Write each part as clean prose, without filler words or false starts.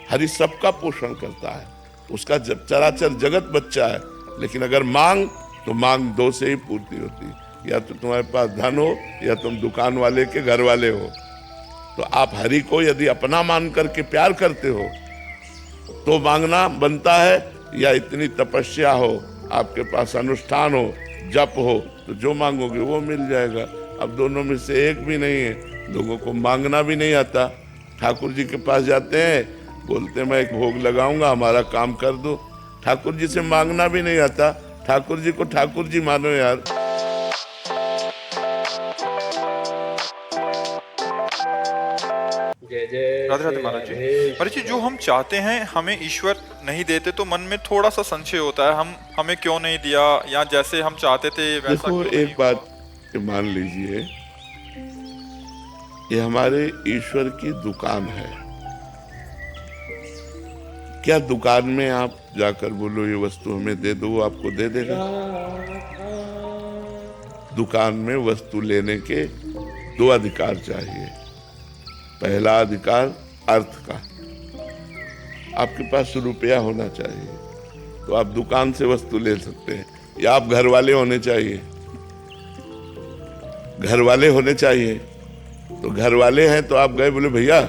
हरि सबका पोषण करता है, उसका जब चराचर जगत बच्चा है। लेकिन अगर मांग तो मांग दो से ही पूर्ति होती, या तो तुम्हारे पास धन हो या तुम दुकान वाले के घर वाले हो। तो आप हरि को यदि अपना मान करके प्यार करते हो तो मांगना बनता है, या इतनी तपस्या हो, आपके पास अनुष्ठान हो, जप हो, तो जो मांगोगे वो मिल जाएगा। अब दोनों में से एक भी नहीं है, लोगों को मांगना भी नहीं आता। ठाकुर जी के पास जाते हैं, बोलते हैं मैं एक भोग लगाऊंगा, हमारा काम कर दो। ठाकुर जी से मांगना भी नहीं आता। ठाकुर जी को ठाकुर जी मानो यार। राधे राधे महाराज जी। महाराज जी, जो हम चाहते हैं हमें ईश्वर नहीं देते तो मन में थोड़ा सा संशय होता है, हमें क्यों नहीं दिया, या जैसे हम चाहते थे वैसा देखो, क्यों एक बात मान लीजिए, ये हमारे ईश्वर की दुकान है। क्या दुकान में आप जाकर बोलो ये वस्तु हमें दे दो, वो आपको दे देगा? दुकान में वस्तु लेने के दो अधिकार चाहिए। पहला अधिकार अर्थ का, आपके पास रुपया होना चाहिए तो आप दुकान से वस्तु ले सकते हैं, या आप घर वाले होने चाहिए। घर वाले होने चाहिए, तो घर वाले हैं तो आप गए, बोले भैया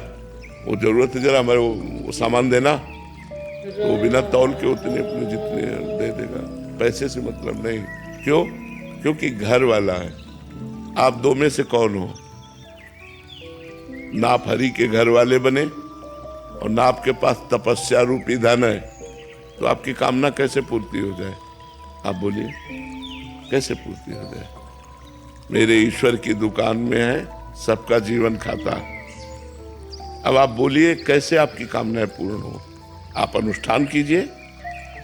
वो जरूरत है, जरा हमारे वो सामान देना, तो वो बिना तौल के उतने अपने जितने दे देगा, पैसे से मतलब नहीं। क्यों? क्योंकि घर वाला है। आप दो में से कौन हो? ना आप हरि के घर वाले बने और ना आपके पास तपस्या रूपी धन है, तो आपकी कामना कैसे पूर्ति हो जाए? आप बोलिए, कैसे पूर्ति हो जाए? मेरे ईश्वर की दुकान में है सबका जीवन खाता। अब आप बोलिए कैसे आपकी कामनाएं पूर्ण हो? आप अनुष्ठान कीजिए,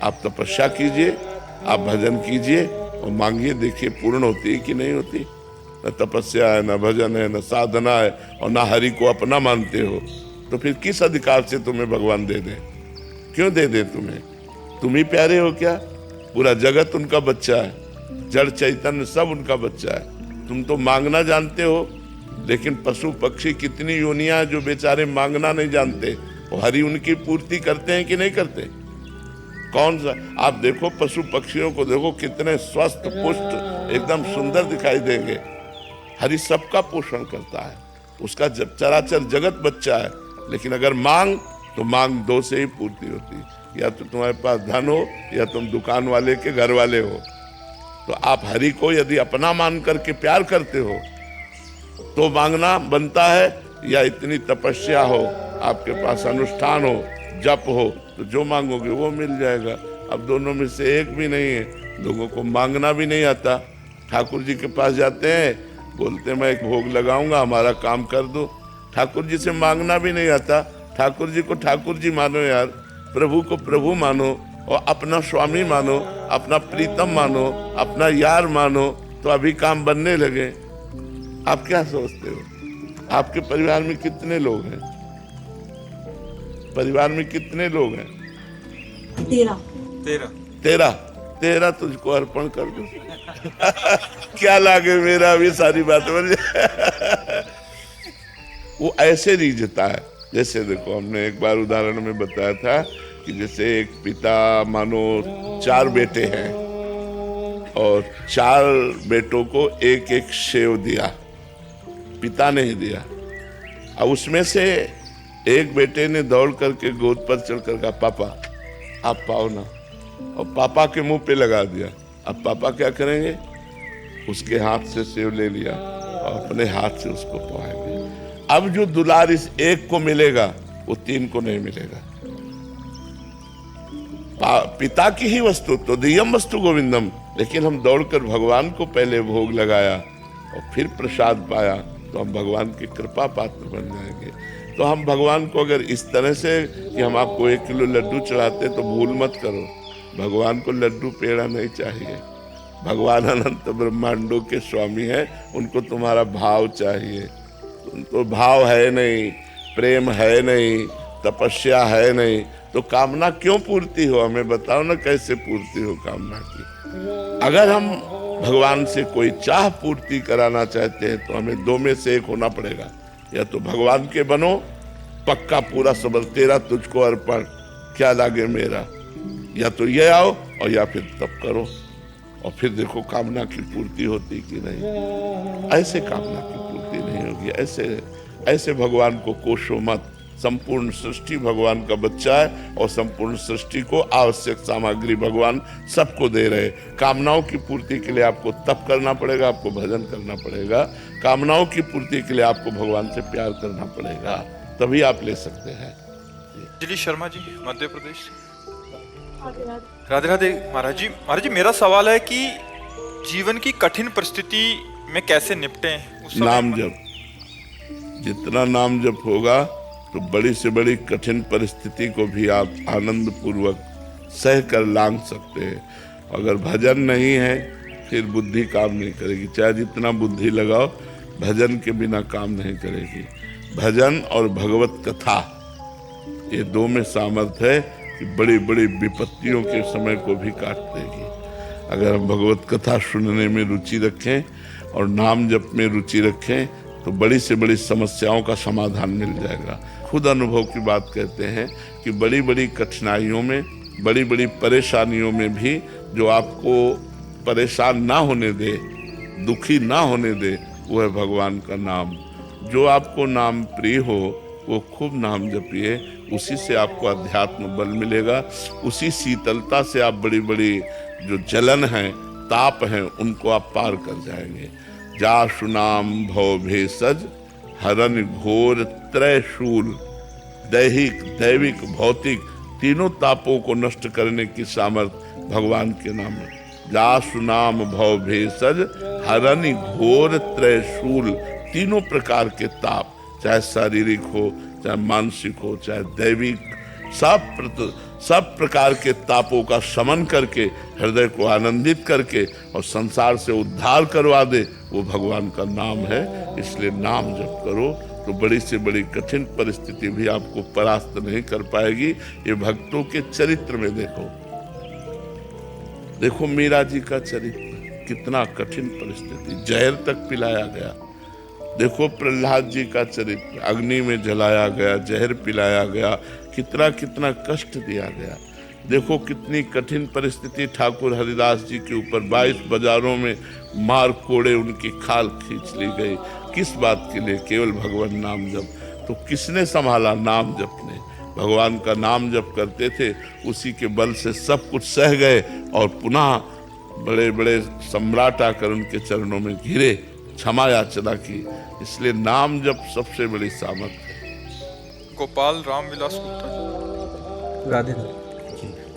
आप तपस्या कीजिए, आप भजन कीजिए और मांगिए, देखिए पूर्ण होती है कि नहीं होती। न तपस्या है, न भजन है, न साधना है, और न हरि को अपना मानते हो, तो फिर किस अधिकार से तुम्हें भगवान दे दे? क्यों दे दे तुम्हें? तुम ही प्यारे हो क्या? पूरा जगत उनका बच्चा है, जड़ चैतन्य सब उनका बच्चा है। तुम तो मांगना जानते हो, लेकिन पशु पक्षी कितनी योनियां जो बेचारे मांगना नहीं जानते, वो हरि उनकी पूर्ति करते हैं कि नहीं करते? कौन सा? आप देखो पशु पक्षियों को देखो, कितने स्वस्थ पुष्ट एकदम सुंदर दिखाई देंगे। हरि सबका पोषण करता है, उसका जब चराचर जगत बच्चा है। लेकिन अगर मांग तो मांग दो से ही पूर्ति होती, या तो तुम्हारे पास धन हो या तुम दुकान वाले के घर वाले हो। तो आप हरि को यदि अपना मान करके प्यार करते हो तो मांगना बनता है, या इतनी तपस्या हो, आपके पास अनुष्ठान हो, जप हो, तो जो मांगोगे वो मिल जाएगा। अब दोनों में से एक भी नहीं है, लोगों को मांगना भी नहीं आता। ठाकुर जी के पास जाते हैं, बोलते हैं मैं एक भोग लगाऊंगा, हमारा काम कर दो। ठाकुर जी से मांगना भी नहीं आता। ठाकुर जी को ठाकुर जी मानो यार, प्रभु को प्रभु मानो, और अपना स्वामी मानो, अपना प्रीतम मानो, अपना यार मानो, तो अभी काम बनने लगे। आप क्या सोचते हो? आपके परिवार में कितने लोग हैं? परिवार में कितने लोग हैं? 13 तुझको अर्पण कर दो। क्या लागे मेरा भी सारी बात बन जाए। वो ऐसे रीझता है, जैसे देखो हमने एक बार उदाहरण में बताया था कि जैसे एक पिता मानो 4 बेटे हैं और 4 बेटों को एक एक सेव दिया, पिता ने ही दिया। अब उसमें से एक बेटे ने दौड़ करके गोद पर चढ़ कर कहा पापा आप पाओ ना, और पापा के मुंह पे लगा दिया। अब पापा क्या करेंगे? उसके हाथ से सेव ले लिया और अपने हाथ से उसको पाएंगे। अब जो दुलार इस एक को मिलेगा वो 3 को नहीं मिलेगा। पिता की ही वस्तु तो दियम वस्तु गोविंदम, लेकिन हम दौड़कर भगवान को पहले भोग लगाया और फिर प्रसाद पाया, तो हम भगवान की कृपा पात्र बन जाएंगे। तो हम भगवान को अगर इस तरह से कि हम आपको 1 किलो लड्डू चढ़ाते, तो भूल मत करो, भगवान को लड्डू पेड़ा नहीं चाहिए। भगवान अनंत ब्रह्मांडों के स्वामी हैं, उनको तुम्हारा भाव चाहिए। तो भाव है नहीं, प्रेम है नहीं, तपस्या है नहीं, तो कामना क्यों पूर्ति हो? हमें बताओ ना कैसे पूर्ति हो कामना की। अगर हम भगवान से कोई चाह पूर्ति कराना चाहते हैं तो हमें 2 में से एक होना पड़ेगा, या तो भगवान के बनो पक्का पूरा सबल तेरा तुझको अर्पण, क्या लागे मेरा। या तो ये आओ और या फिर तप करो, और फिर देखो कामना की पूर्ति होती कि नहीं। ऐसे कामना की पूर्ति नहीं होगी। ऐसे भगवान को कोसो मत। संपूर्ण सृष्टि भगवान का बच्चा है, और संपूर्ण सृष्टि को आवश्यक सामग्री भगवान सबको दे रहे। कामनाओं की पूर्ति के लिए आपको तप करना पड़ेगा, आपको भजन करना पड़ेगा। कामनाओं की पूर्ति के लिए आपको भगवान से प्यार करना पड़ेगा, तभी आप ले सकते हैं। अंजलि शर्मा जी, मध्य प्रदेश से। राधे राधे महाराज जी। महाराज जी, मेरा सवाल है कि जीवन की कठिन परिस्थिति में कैसे निपटे उस समय। नाम जप, जितना नाम जप होगा तो बड़ी से बड़ी कठिन परिस्थिति को भी आप आनंद पूर्वक सह कर लांघ सकते हैं। अगर भजन नहीं है फिर बुद्धि काम नहीं करेगी, चाहे जितना बुद्धि लगाओ, भजन के बिना काम नहीं करेगी। भजन और भगवत कथा, ये दो में सामर्थ्य है कि बड़ी बड़ी विपत्तियों के समय को भी काट देगी। अगर हम भगवत कथा सुनने में रुचि रखें और नाम जप में रुचि रखें तो बड़ी से बड़ी समस्याओं का समाधान मिल जाएगा। खुद अनुभव की बात कहते हैं कि बड़ी बड़ी कठिनाइयों में, बड़ी बड़ी परेशानियों में भी जो आपको परेशान ना होने दे, दुखी ना होने दे, वो है भगवान का नाम। जो आपको नाम प्रिय हो वो खूब नाम जपिए, उसी से आपको अध्यात्म बल मिलेगा। उसी शीतलता से आप बड़ी बड़ी जो जलन है, ताप हैं, उनको आप पार कर जाएंगे। जासु नाम भव भेषज हरन घोर त्रय शूल। दैहिक, दैविक, भौतिक तीनों तापों को नष्ट करने की सामर्थ्य भगवान के नाम में। जासु नाम भव भेषज हरन घोर त्रय शूल। तीनों प्रकार के ताप, चाहे शारीरिक हो, चाहे मानसिक हो, चाहे दैविक, सब प्रकार के तापों का शमन करके, हृदय को आनंदित करके और संसार से उद्धार करवा दे, वो भगवान का नाम है। इसलिए नाम जप करो तो बड़ी से बड़ी कठिन परिस्थिति भी आपको परास्त नहीं कर पाएगी। ये भक्तों के चरित्र में देखो मीरा जी का चरित्र, कितना कठिन परिस्थिति, जहर तक पिलाया गया। देखो प्रहलाद जी का चरित्र, अग्नि में जलाया गया, जहर पिलाया गया, कितना कितना कष्ट दिया गया। देखो कितनी कठिन परिस्थिति ठाकुर हरिदास जी के ऊपर, 22 बाजारों में मार कोड़े उनकी खाल खींच ली गई। किस बात के लिए? केवल भगवान नाम जप। तो किसने संभाला? नाम जप ने। भगवान का नाम जप करते थे, उसी के बल से सब कुछ सह गए और पुनः बड़े बड़े सम्राट आकर उनके चरणों में घिरे, क्षमा याचना की। इसलिए नाम जप सबसे बड़ी सामर्थ्य है। गोपाल राम विलास गुप्ता। राधे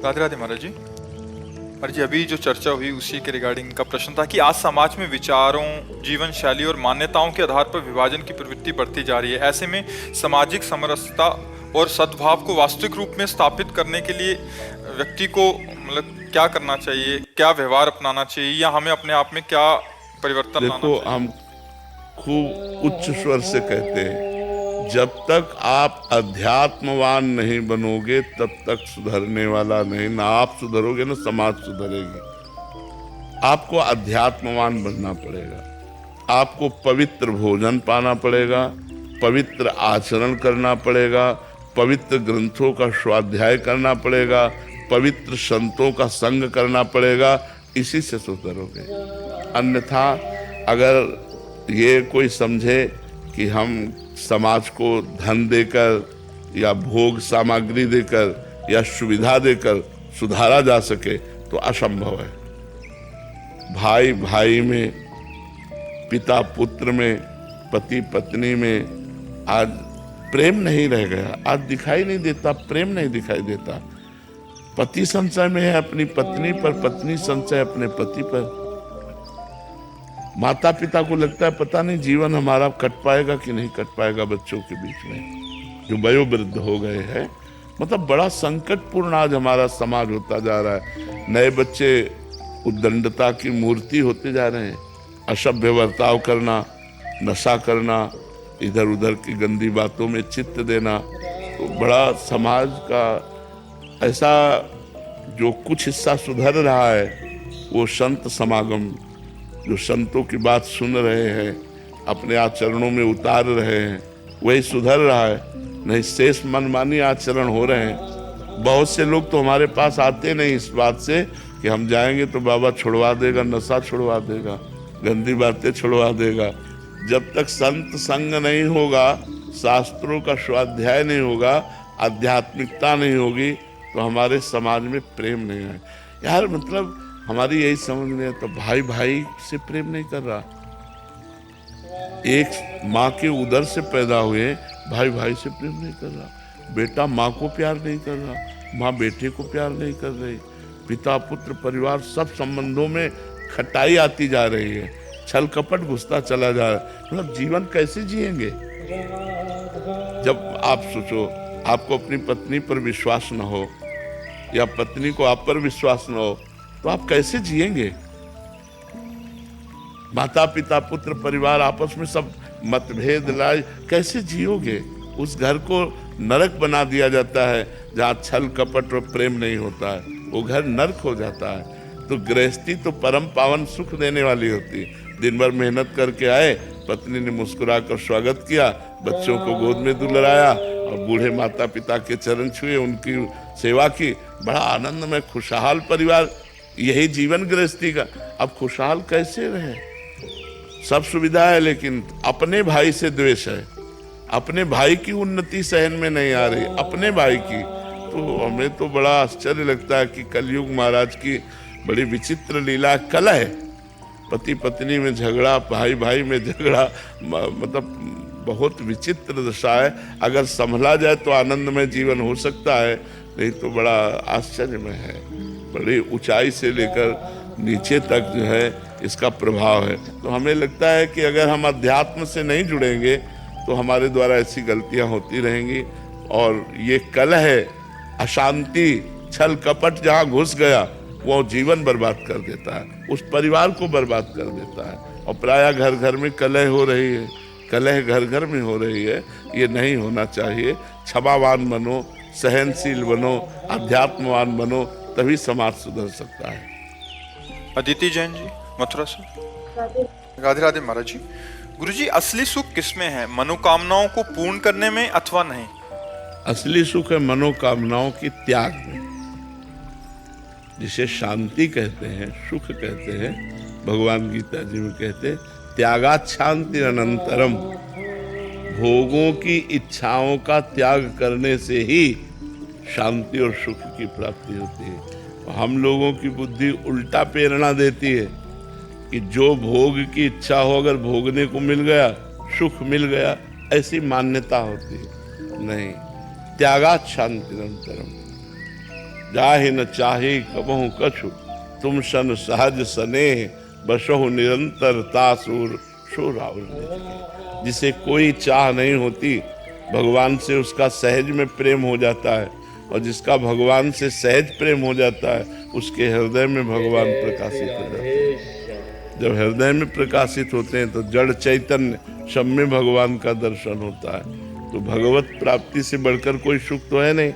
राधे राधे महाराज जी। महाराज जी, अभी जो चर्चा हुई उसी के रिगार्डिंग का प्रश्न था कि आज समाज में विचारों, जीवन शैली और मान्यताओं के आधार पर विभाजन की प्रवृत्ति बढ़ती जा रही है। ऐसे में सामाजिक समरसता और सद्भाव को वास्तविक रूप में स्थापित करने के लिए व्यक्ति को मतलब क्या करना चाहिए, क्या व्यवहार अपनाना चाहिए, या हमें अपने आप में क्या परिवर्तन लाना चाहिए? देखो, हम खूब उच्च स्वर से कहते हैं, जब तक आप अध्यात्मवान नहीं बनोगे तब तक सुधरने वाला नहीं। ना आप सुधरोगे ना समाज सुधरेगी। आपको अध्यात्मवान बनना पड़ेगा। आपको पवित्र भोजन पाना पड़ेगा, पवित्र आचरण करना पड़ेगा, पवित्र ग्रंथों का स्वाध्याय करना पड़ेगा, पवित्र संतों का संग करना पड़ेगा। इसी से सुधरोगे। अन्यथा अगर ये कोई समझे कि हम समाज को धन देकर या भोग सामग्री देकर या सुविधा देकर सुधारा जा सके तो असंभव है। भाई भाई में, पिता पुत्र में, पति पत्नी में आज प्रेम नहीं रह गया। आज दिखाई नहीं देता, प्रेम नहीं दिखाई देता। पति संशय में है अपनी पत्नी पर, पत्नी संशय अपने पति पर। माता पिता को लगता है पता नहीं जीवन हमारा कट पाएगा कि नहीं कट पाएगा बच्चों के बीच में, जो वयोवृद्ध हो गए हैं। मतलब बड़ा संकटपूर्ण आज हमारा समाज होता जा रहा है। नए बच्चे उद्दंडता की मूर्ति होते जा रहे हैं। असभ्य बर्ताव करना, नशा करना, इधर उधर की गंदी बातों में चित्त देना। तो बड़ा समाज का ऐसा जो कुछ हिस्सा सुधर रहा है, वो संत समागम, जो संतों की बात सुन रहे हैं, अपने आचरणों में उतार रहे हैं, वही सुधर रहा है। नहीं शेष मनमानी आचरण हो रहे हैं। बहुत से लोग तो हमारे पास आते नहीं इस बात से कि हम जाएंगे तो बाबा छुड़वा देगा, नशा छुड़वा देगा, गंदी बातें छुड़वा देगा। जब तक संत संग नहीं होगा, शास्त्रों का स्वाध्याय नहीं होगा, आध्यात्मिकता नहीं होगी, तो हमारे समाज में प्रेम नहीं है। यार मतलब हमारी यही समझ में है, तो भाई भाई से प्रेम नहीं कर रहा। एक माँ के उदर से पैदा हुए भाई भाई से प्रेम नहीं कर रहा। बेटा माँ को प्यार नहीं कर रहा, माँ बेटे को प्यार नहीं कर रही। पिता पुत्र परिवार सब संबंधों में खटाई आती जा रही है, छल कपट घुसता चला जा रहा है। मतलब जीवन कैसे जिएंगे? जब आप सोचो, आपको अपनी पत्नी पर विश्वास न हो या पत्नी को आप पर विश्वास न हो, तो आप कैसे जिएंगे? माता पिता पुत्र परिवार आपस में सब मतभेद लाए, कैसे जियोगे? उस घर को नरक बना दिया जाता है जहाँ छल कपट और प्रेम नहीं होता है, वो घर नरक हो जाता है। तो गृहस्थी तो परम पावन सुख देने वाली होती है। दिन भर मेहनत करके आए, पत्नी ने मुस्कुरा कर स्वागत किया, बच्चों को गोद में दुलारा और बूढ़े माता पिता के चरण छुए, उनकी सेवा की, बड़ा आनंद में खुशहाल परिवार। यही जीवन गृहस्थी का। अब खुशहाल कैसे रहे? सब सुविधा है लेकिन अपने भाई से द्वेष है, अपने भाई की उन्नति सहन में नहीं आ रही, अपने भाई की। तो हमें तो बड़ा आश्चर्य लगता है कि कलयुग महाराज की बड़ी विचित्र लीला। कलह है, पति पत्नी में झगड़ा, भाई भाई में झगड़ा, मतलब बहुत विचित्र दशा है। अगर संभला जाए तो आनंदमय जीवन हो सकता है, नहीं तो बड़ा आश्चर्यमय है। बड़ी ऊंचाई से लेकर नीचे तक जो है इसका प्रभाव है। तो हमें लगता है कि अगर हम अध्यात्म से नहीं जुड़ेंगे तो हमारे द्वारा ऐसी गलतियां होती रहेंगी। और ये कलह है, अशांति, छल कपट जहाँ घुस गया वो जीवन बर्बाद कर देता है, उस परिवार को बर्बाद कर देता है। और प्रायः घर घर में कलह हो रही है, कलह घर घर में हो रही है। ये नहीं होना चाहिए। क्षमावान बनो, सहनशील बनो, अध्यात्मवान बनो, तभी समाज सुधर सकता है। अदिति जैन जी मथुरा से। राधे राधे महाराज जी। गुरुजी, असली सुख किसमें है, मनोकामनाओं को पूर्ण करने में अथवा नहीं? असली सुख है मनोकामनाओं की त्याग में, जिसे शांति कहते हैं, सुख कहते हैं। भगवान गीता जी में कहते हैं त्यागात् शांति अनंतरम। भोगों की इच्छाओं का त्याग करने से ही शांति और सुख की प्राप्ति होती है। हम लोगों की बुद्धि उल्टा प्रेरणा देती है कि जो भोग की इच्छा हो, अगर भोगने को मिल गया, सुख मिल गया, ऐसी मान्यता होती है। नहीं, त्यागात् शांति अनंतरम। जाहि न चाहे कबहु कछु, तुम सन सहज स्नेह, बसहु निरंतर तासुर शोरावर। जिसे कोई चाह नहीं होती, भगवान से उसका सहज में प्रेम हो जाता है। और जिसका भगवान से सहज प्रेम हो जाता है, उसके हृदय में भगवान प्रकाशित हो जाते हैं। जब हृदय में प्रकाशित होते हैं तो जड़ चैतन्य सब में भगवान का दर्शन होता है। तो भगवत प्राप्ति से बढ़कर कोई सुख तो है नहीं।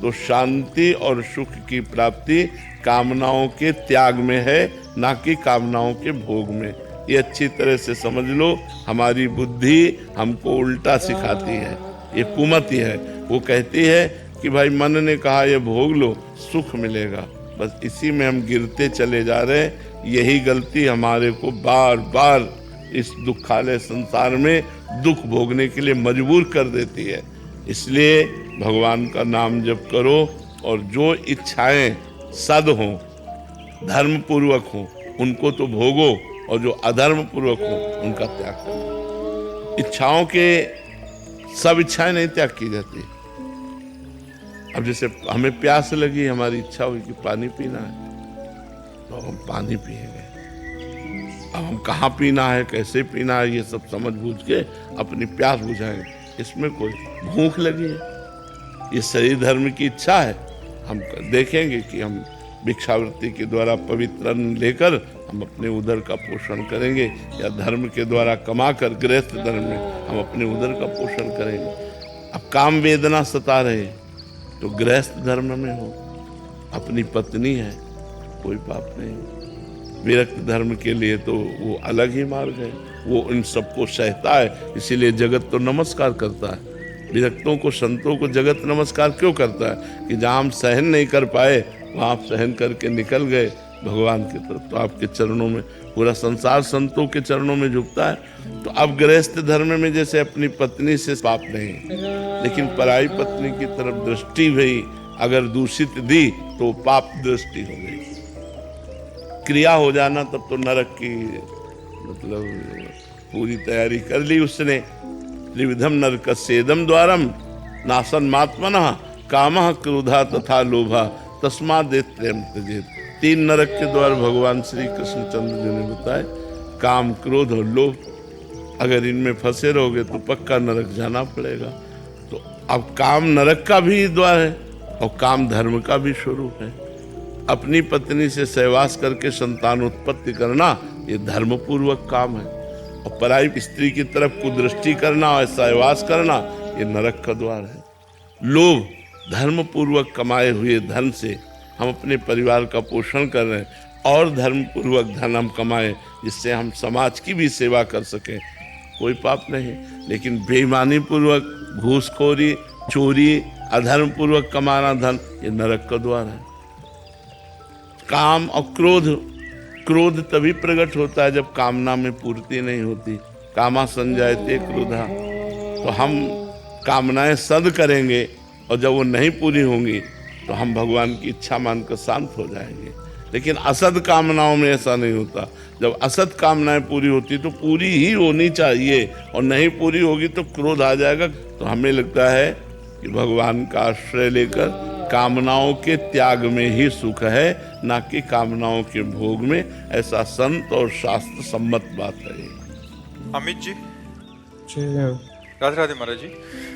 तो शांति और सुख की प्राप्ति कामनाओं के त्याग में है, ना कि कामनाओं के भोग में। ये अच्छी तरह से समझ लो। हमारी बुद्धि हमको उल्टा सिखाती है, ये कुमति है। वो कहती है कि भाई मन ने कहा ये भोग लो, सुख मिलेगा। बस इसी में हम गिरते चले जा रहे हैं। यही गलती हमारे को बार बार इस दुखालय संसार में दुख भोगने के लिए मजबूर कर देती है। इसलिए भगवान का नाम जप करो और जो इच्छाएं सद हों, धर्म पूर्वक हों, उनको तो भोगो, और जो अधर्म पूर्वक हों उनका त्याग करो। इच्छाओं के सब इच्छाएं नहीं त्याग की जाती। अब जैसे हमें प्यास लगी, हमारी इच्छा हुई कि पानी पीना है, तो हम पानी पिएंगे। अब हम कहाँ पीना है, कैसे पीना है, ये सब समझ बूझ के अपनी प्यास बुझाएंगे। इसमें कोई भूख लगी है, ये शरीर धर्म की इच्छा है। हम देखेंगे कि हम भिक्षावृत्ति के द्वारा पवित्र अन्न लेकर हम अपने उदर का पोषण करेंगे, या धर्म के द्वारा कमा कर गृहस्थ धर्म में हम अपने उदर का पोषण करेंगे। अब काम वेदना सता रहे तो गृहस्थ धर्म में हो, अपनी पत्नी है, कोई पाप नहीं। विरक्त धर्म के लिए तो वो अलग ही मार्ग है, वो इन सबको सहता है। इसीलिए जगत तो नमस्कार करता है। विरक्तों को, संतों को जगत नमस्कार क्यों करता है? कि जहाँ हम सहन नहीं कर पाए वहाँ आप सहन करके निकल गए भगवान की तरफ। तो आपके चरणों में पूरा संसार संतों के चरणों में झुकता है। तो अब गृहस्थ धर्म में जैसे अपनी पत्नी से पाप नहीं, लेकिन पराई पत्नी की तरफ दृष्टि भी अगर दूषित दी तो पाप दृष्टि हो गई, क्रिया हो जाना, तब तो नरक की मतलब पूरी तैयारी कर ली उसने। त्रिविधम नरकस्येदम द्वारम नासन मात्मनः कामः क्रोधा तथा लोभा तस्मादेत्रयम् त्यजेत्। 3 नरक के द्वार भगवान श्री कृष्णचंद्र जी ने बताए, काम, क्रोध और लोभ। अगर इनमें फंसे रहोगे तो पक्का नरक जाना पड़ेगा। तो अब काम नरक का भी द्वार है और काम धर्म का भी स्वरूप है। अपनी पत्नी से सहवास करके संतान उत्पत्ति करना ये धर्म पूर्वक काम है, और पराई स्त्री की तरफ कुदृष्टि करना और सहवास करना ये नरक का द्वार है। लोभ, धर्म पूर्वक कमाए हुए धन से हम अपने परिवार का पोषण कर रहे हैं, और धर्म पूर्वक धन हम कमाएं जिससे हम समाज की भी सेवा कर सकें, कोई पाप नहीं। लेकिन बेईमानी पूर्वक, घूसखोरी, चोरी, अधर्म पूर्वक कमाना धन ये नरक का द्वार है। काम और क्रोध, क्रोध तभी प्रकट होता है जब कामना में पूर्ति नहीं होती। कामा संजायते क्रोधा। तो हम कामनाएं सद करेंगे और जब वो नहीं पूरी होंगी तो हम भगवान की इच्छा मानकर शांत हो जाएंगे। लेकिन असद कामनाओं में ऐसा नहीं होता। जब असद कामनाएं पूरी होती तो पूरी ही होनी चाहिए, और नहीं पूरी होगी तो क्रोध आ जाएगा। तो हमें लगता है कि भगवान का आश्रय लेकर कामनाओं के त्याग में ही सुख है, ना कि कामनाओं के भोग में। ऐसा संत और शास्त्र सम्मत बात है। अमित जी, राधे राधे महाराज जी।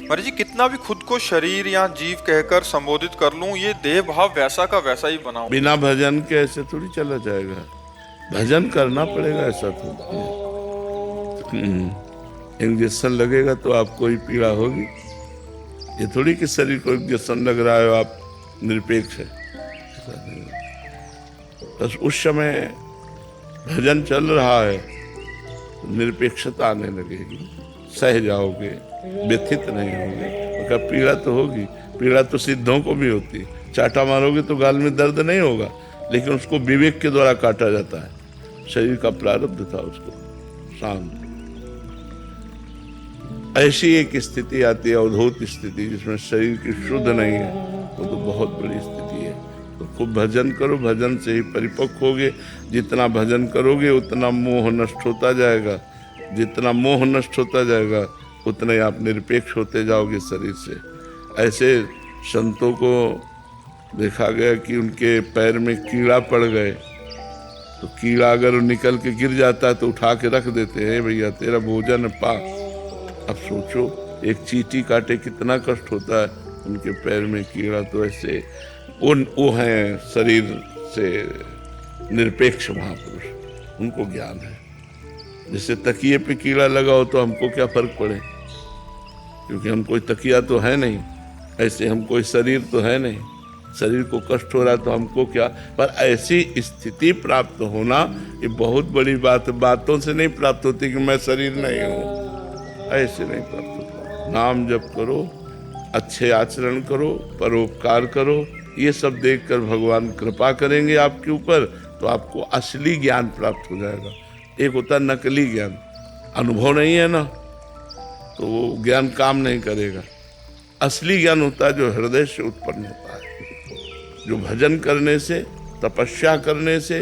महाराज जी, कितना भी खुद को शरीर या जीव कहकर संबोधित कर लूं, ये देह भाव वैसा का वैसा ही बनाऊं। बिना भजन के ऐसे थोड़ी चला जाएगा, भजन करना पड़ेगा। ऐसा तो इंजेक्शन लगेगा तो आपको ही पीड़ा होगी। ये थोड़ी कि शरीर को इंजेक्शन लग रहा है आप निरपेक्ष है, बस उस समय भजन चल रहा है तो निरपेक्षता आने लगेगी, सह जाओगे, व्यथित नहीं होगे। तो पीड़ा तो होगी, पीड़ा तो सिद्धों को भी होती। चाटा मारोगे तो गाल में दर्द नहीं होगा, लेकिन उसको विवेक के द्वारा काटा जाता है। शरीर का प्रारब्ध था उसको शांत। ऐसी एक स्थिति आती है, अवधूत स्थिति, जिसमें शरीर की शुद्ध नहीं है, वो तो बहुत बड़ी स्थिति है। तो खूब भजन करो, भजन से ही परिपक्व होगे। जितना भजन करोगे उतना मोह नष्ट होता जाएगा, जितना मोह नष्ट होता जाएगा उतना ही आप निरपेक्ष होते जाओगे शरीर से। ऐसे संतों को देखा गया कि उनके पैर में कीड़ा पड़ गए, तो कीड़ा अगर निकल के गिर जाता है तो उठा के रख देते हैं, भैया तेरा भोजन पा। अब सोचो, एक चींटी काटे कितना कष्ट होता है, उनके पैर में कीड़ा। तो ऐसे वो हैं शरीर से निरपेक्ष महापुरुष, उनको ज्ञान है। जैसे तकिए पे कीड़ा लगा हो तो हमको क्या फर्क पड़े, क्योंकि हम कोई तकिया तो है नहीं, ऐसे हम कोई शरीर तो है नहीं। शरीर को कष्ट हो रहा है तो हमको क्या। पर ऐसी स्थिति प्राप्त होना ये बहुत बड़ी बात है। बातों से नहीं प्राप्त होती कि मैं शरीर नहीं हूँ, ऐसे नहीं प्राप्त होता। नाम जप करो, अच्छे आचरण करो, परोपकार करो, ये सब देखकर भगवान कृपा करेंगे आपके ऊपर, तो आपको असली ज्ञान प्राप्त हो जाएगा। एक होता है नकली ज्ञान, अनुभव नहीं है ना तो वो ज्ञान काम नहीं करेगा। असली ज्ञान होता है जो हृदय से उत्पन्न होता है, जो भजन करने से, तपस्या करने से,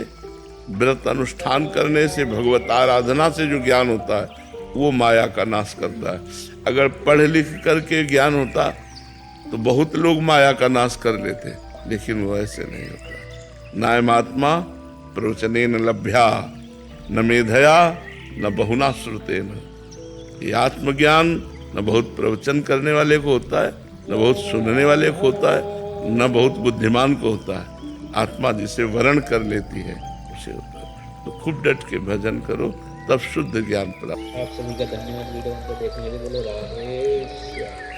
व्रत अनुष्ठान करने से, भगवत आराधना से जो ज्ञान होता है वो माया का नाश करता है। अगर पढ़ लिख करके ज्ञान होता तो बहुत लोग माया का नाश कर लेते, लेकिन वो ऐसे नहीं होता। नायमात्मा प्रवचनेन लभ्या न मेधया न बहुना श्रुतेन। ये आत्मज्ञान न बहुत प्रवचन करने वाले को होता है, न बहुत सुनने वाले को होता है, न बहुत बुद्धिमान को होता है। आत्मा जिसे वर्ण कर लेती है उसे होता है। तो खूब डट के भजन करो, तब शुद्ध ज्ञान प्राप्त। आप सभी का धन्यवाद वीडियो को देखने के लिए। बोलो राधे श्याम।